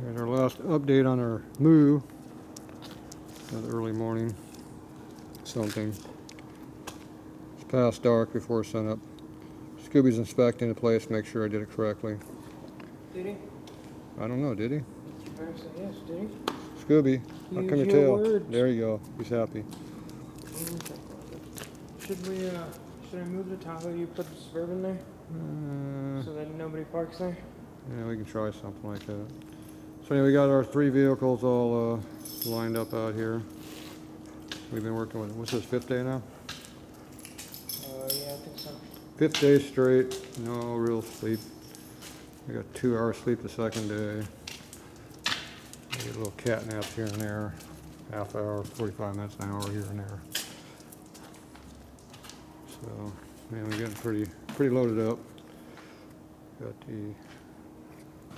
And our last update on our move. Another early morning. Something. It's past dark before sunup. Scooby's inspecting the place, make sure I did it correctly. Did he? I don't know, did he? Better say yes, did he? Scooby, how Use come you your tell? words. There you go. He's happy. Should I move the Tahoe you put the Suburban there? So that nobody parks there? Yeah, we can try something like that. So anyway, we got our 3 vehicles all lined up out here. We've been working with, what's this, 5th day now? Yeah, I think so. 5th day straight, no real sleep. We got 2 hours sleep the 2nd day. We get a little cat naps here and there. Half hour, 45 minutes, an hour here and there. So, man, we're getting pretty loaded up. Got the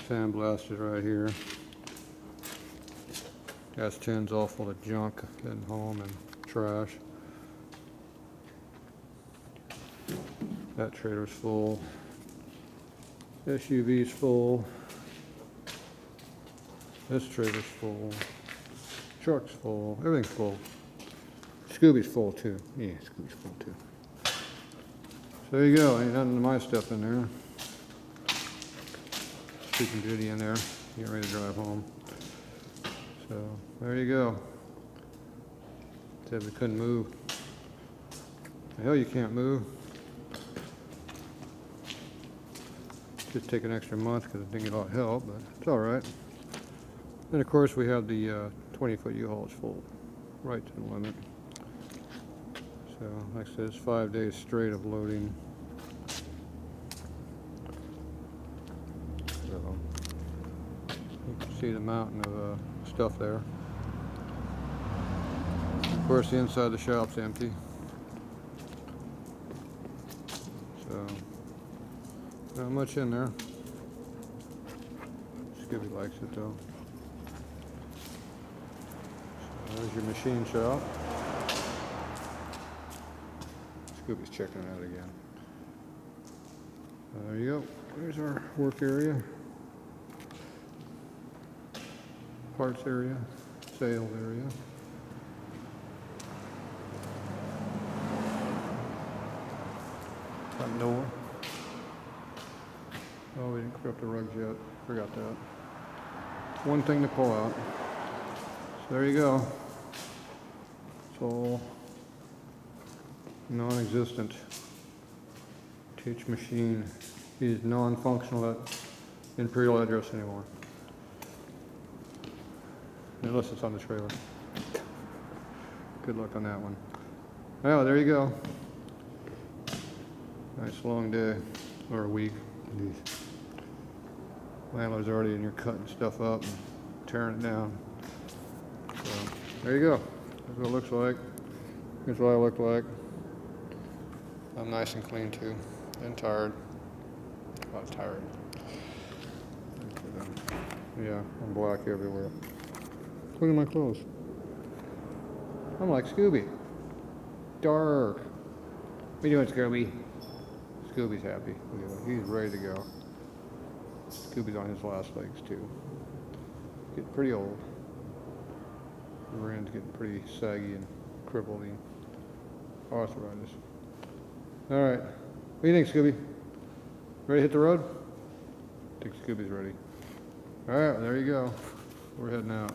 sandblasters right here. Gas tins all full of junk heading home and trash. That trailer's full. SUV's full. This trailer's full. Truck's full. Everything's full. Scooby's full too. Yeah, Scooby's full too. So there you go. Ain't nothing of my stuff in there. Keeping Judy in there. Getting ready to drive home. So there you go. Said we couldn't move. The hell you can't move. Just take an extra month because I didn't get a lot of help, but it's all right. And of course we have the 20-foot U-Haul is full, right to the limit. So like I said, it's 5 days straight of loading. So you can see the mountain of stuff there. Of course, the inside of the shop's empty. So not much in there. Scooby likes it though. So there's your machine shop. Scooby's checking it out again. There you go. There's our work area. Parts area. Sales area. Front door. Oh, we didn't clear up the rugs yet. Forgot that. One thing to pull out. So there you go. It's all non-existent. Teach machine is non-functional at Imperial address anymore. Unless it's on the trailer. Good luck on that one. Oh, there you go. Nice long day, or a week. Landlord's already in here cutting stuff up and tearing it down. So there you go. That's what it looks like. Here's what I look like. I'm nice and clean too, and tired. A lot tired. Yeah, I'm black everywhere. Look at my clothes. I'm like Scooby. Dark. What are you doing, Scooby? Scooby's happy. He's ready to go. Scooby's on his last legs too. Getting pretty old. The end's getting pretty saggy and crippled. Arthritis. All right. What do you think, Scooby? Ready to hit the road? I think Scooby's ready. All right, well, there you go. We're heading out.